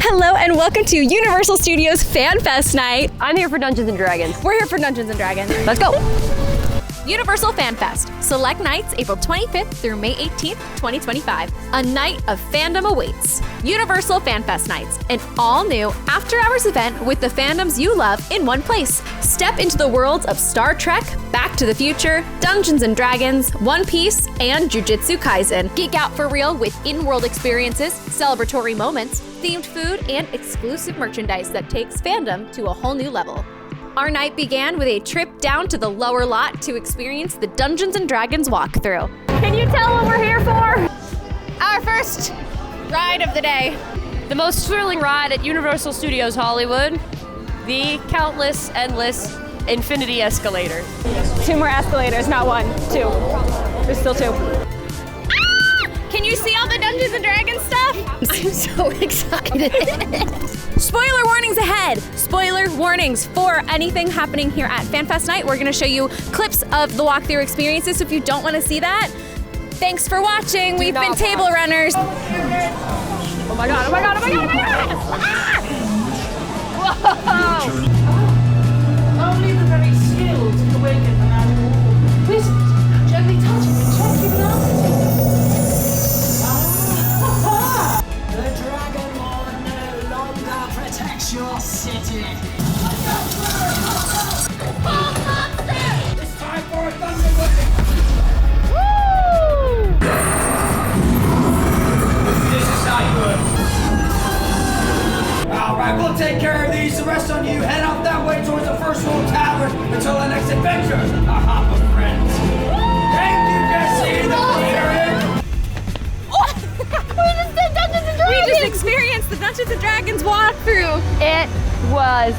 Hello and welcome to Universal Studios FanFest Night. I'm here for Dungeons & Dragons. We're here for Dungeons & Dragons. Let's go. Universal FanFest. Select nights April 25th through May 18th, 2025. A night of fandom awaits. Universal FanFest Nights. An all-new after-hours event with the fandoms you love in one place. Step into the worlds of Star Trek, Back to the Future, Dungeons & Dragons, One Piece, and Jujutsu Kaisen. Geek out for real with in-world experiences, celebratory moments, themed food, and exclusive merchandise that takes fandom to a whole new level. Our night began with a trip down to the lower lot to experience the Dungeons & Dragons walkthrough. Can you tell what we're here for? Our first ride of the day. The most thrilling ride at Universal Studios Hollywood. The countless, endless, infinity escalator. 2 more escalators, not 1, 2. There's still 2. Can you see all the Dungeons & Dragons stuff? I'm so excited. Spoiler warnings ahead. Spoiler warnings for anything happening here at FanFest Night. We're going to show you clips of the walkthrough experiences, so if you don't want to see that, thanks for watching. We've been table runners. Oh my god, oh my god, oh my god, oh my god! Ah! Whoa! Only the very skilled can awaken the magical wizard. Gently touch him and check him out. The Dragon Lord no longer protects your city. It's time for a thunder wedding. This is not good. Alright, we'll take care of these. The rest on you head out that way towards the First World Tavern until the next adventure. Aha, my friends. Thank you, Jessi. We just experienced the Dungeons & Dragons walkthrough. It was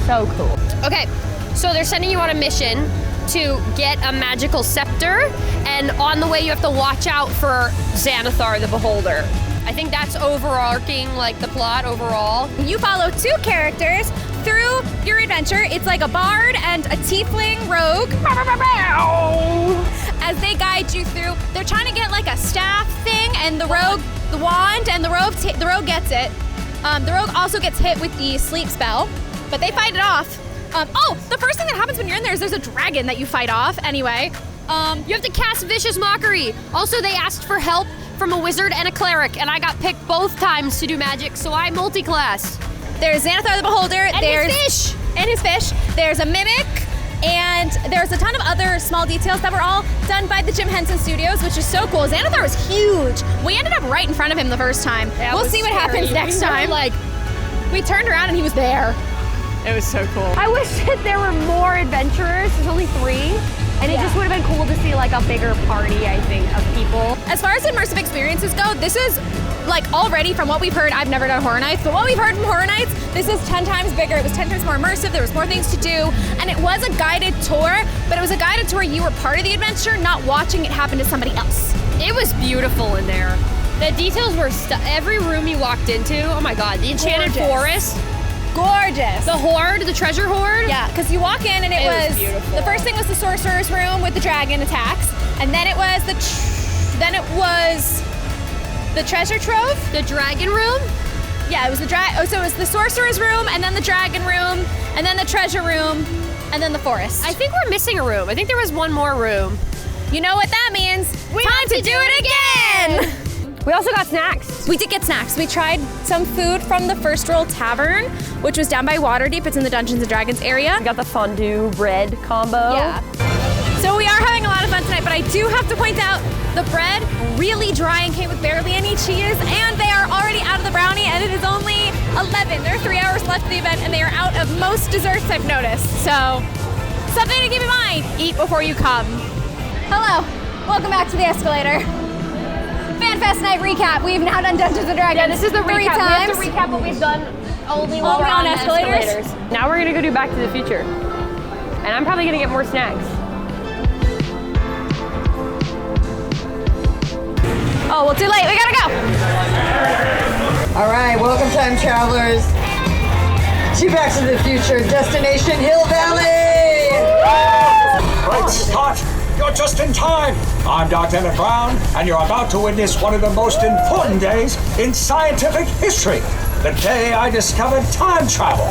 so cool. Okay, so they're sending you on a mission to get a magical scepter, and on the way you have to watch out for Xanathar the Beholder. I think that's overarching, like, the plot overall. You follow 2 characters through your adventure. It's like a bard and a tiefling rogue. As they guide you through, they're trying to get like a staff thing, and the rogue, the wand, and the rogue gets it. The rogue also gets hit with the sleep spell, but they fight it off. The first thing that happens when you're in there is there's a dragon that you fight off anyway. You have to cast Vicious Mockery. Also, they asked for help from a wizard and a cleric, and I got picked both times to do magic, so I multi-class. There's Xanathar the Beholder. And there's his fish. And his fish. There's a mimic. And there's a ton of other small details that were all done by the Jim Henson Studios, which is so cool. Xanathar was huge. We ended up right in front of him the first time. We'll see what happens next time. We turned around and he was there. It was so cool. I wish that there were more adventurers. There's only 3. And it just would have been cool to see like a bigger party, I think, of people. As far as immersive experiences go, this is like already from what we've heard, I've never done Horror Nights, but what we've heard from Horror Nights, this is 10 times bigger. It was 10 times more immersive. There was more things to do. And it was a guided tour, but it was a guided tour you were part of the adventure, not watching it happen to somebody else. It was beautiful in there. The details were every room you walked into. Oh my god, the enchanted forest. Gorgeous. The hoard, the treasure hoard. Yeah, because you walk in and it was beautiful. The first thing was the sorcerer's room with the dragon attacks, and then it was the treasure trove. The dragon room. Yeah, it was so it was the sorcerer's room, and then the dragon room, and then the treasure room, and then the forest. I think we're missing a room. I think there was one more room. You know what that means? Time to do it again! We also got snacks. We did get snacks. We tried some food from the First World Tavern, which was down by Waterdeep. It's in the Dungeons & Dragons area. We got the fondue bread combo. Yeah. So we are having a lot of fun tonight, but I do have to point out the bread really dry and came with barely any cheese, and they are already out of the brownie, and it is only 11. There are 3 hours left of the event, and they are out of most desserts I've noticed. So something to keep in mind, eat before you come. Hello, welcome back to the escalator. FanFest Night recap. We've now done Dungeons & Dragons. Yeah, this is the 3 recap. times. We have to recap what we've done only while we're on escalators. Now we're gonna go do Back to the Future. And I'm probably gonna get more snacks. Oh, well, too late. We gotta go. All right, welcome time travelers to Back to the Future, Destination Hill Valley. Right, Scott, you're just in time. I'm Dr. Emmett Brown, and you're about to witness one of the most important days in scientific history. the day I discovered time travel.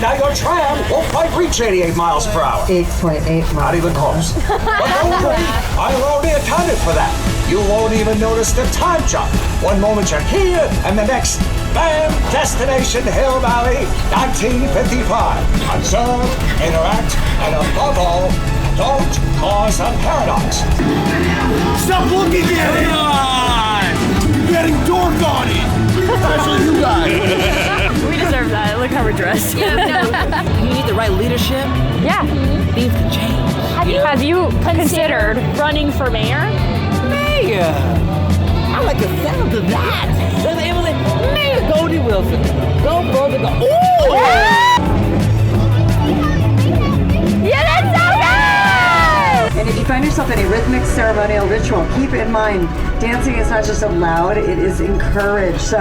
Now your tram won't quite reach 88 miles per hour. 8.8 Not miles. even close. But don't worry, I've already accounted for that. You won't even notice the time jump. One moment you're here, and the next, bam, Destination Hill Valley, 1955. Observe, interact, and above all, don't cause a paradox. Stop looking at it! You're getting dork on it! Especially you guys! We deserve that. Look how we're dressed. You need the right leadership. Yeah. Things can change. Have you considered running for mayor? Mayor! I like the sound of that. There's Emily. Mayor Goldie Wilson. Go, brother, go. Ooh! Yeah, that's so good! And if you find yourself in a rhythmic ceremonial ritual, keep in mind, dancing is not just allowed, it is encouraged. So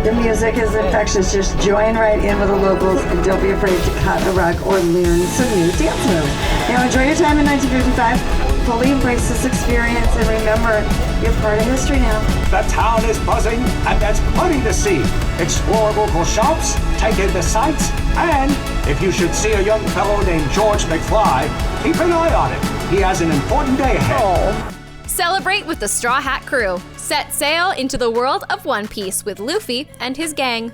the music is infectious. Just join right in with the locals and don't be afraid to cut a rug or learn some new dance moves. Now enjoy your time in 1955. Fully embrace this experience and remember, you're part of history now. The town is buzzing, and there's plenty to see. Explore local shops, take in the sights, and if you should see a young fellow named George McFly, keep an eye on him. He has an important day ahead. Celebrate with the Straw Hat Crew. Set sail into the world of One Piece with Luffy and his gang.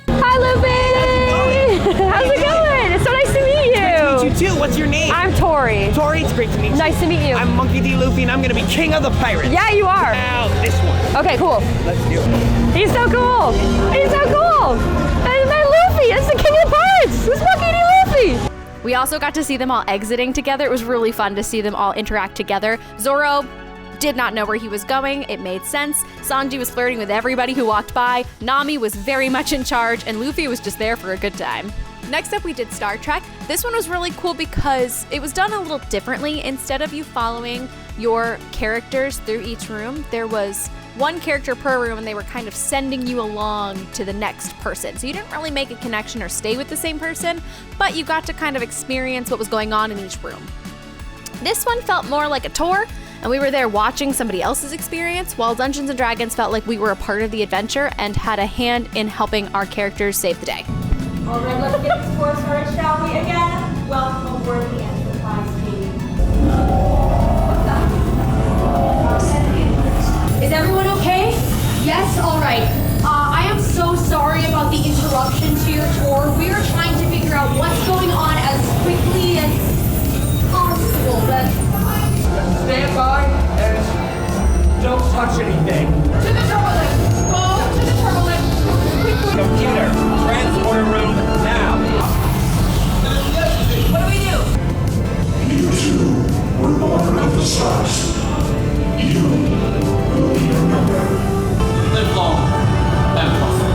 Hi, Luffy! How's it going? It's so nice to meet you. You too. What's your name? I'm Tory. Tory. It's great to meet you. Nice to meet you. I'm Monkey D. Luffy, and I'm gonna be king of the pirates. Yeah, you are. Now this one. Okay, cool. Let's do it. He's so cool. He's so cool. And then Luffy, it's the king of pirates. It's Monkey D. Luffy. We also got to see them all exiting together. It was really fun to see them all interact together. Zoro did not know where he was going. It made sense. Sanji was flirting with everybody who walked by. Nami was very much in charge, and Luffy was just there for a good time. Next up, we did Star Trek. This one was really cool because it was done a little differently. Instead of you following your characters through each room, there was one character per room, and they were kind of sending you along to the next person. So you didn't really make a connection or stay with the same person, but you got to kind of experience what was going on in each room. This one felt more like a tour, and we were there watching somebody else's experience, while Dungeons & Dragons felt like we were a part of the adventure and had a hand in helping our characters save the day. All right, let's get this course started, shall we? Again, welcome aboard the Enterprise team. What's up? Is everyone okay? Yes, all right. I am so sorry about the interruption to your tour. We are trying to figure out what's going on as quickly as possible, but... Stand by and don't touch anything. To the turbulent! Go to the turbulent! Quickly! Computer, transporter room now. What do we do? You two were born of the stars. You will be remembered. Live long and prosper.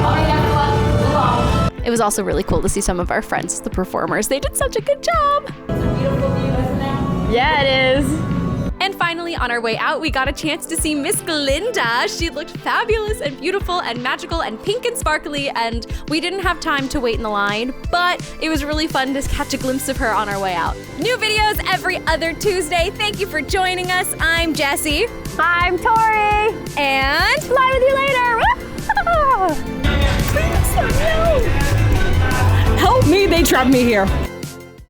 All right, everyone, move on. It was also really cool to see some of our friends, the performers. They did such a good job. It's a beautiful view, isn't it? Yeah, it is. And finally, on our way out, we got a chance to see Miss Galinda. She looked fabulous and beautiful and magical and pink and sparkly, and we didn't have time to wait in the line, but it was really fun to catch a glimpse of her on our way out. New videos every other Tuesday. Thank you for joining us. I'm Jessi. I'm Tory. And Fly with you later. Help me, they trapped me here.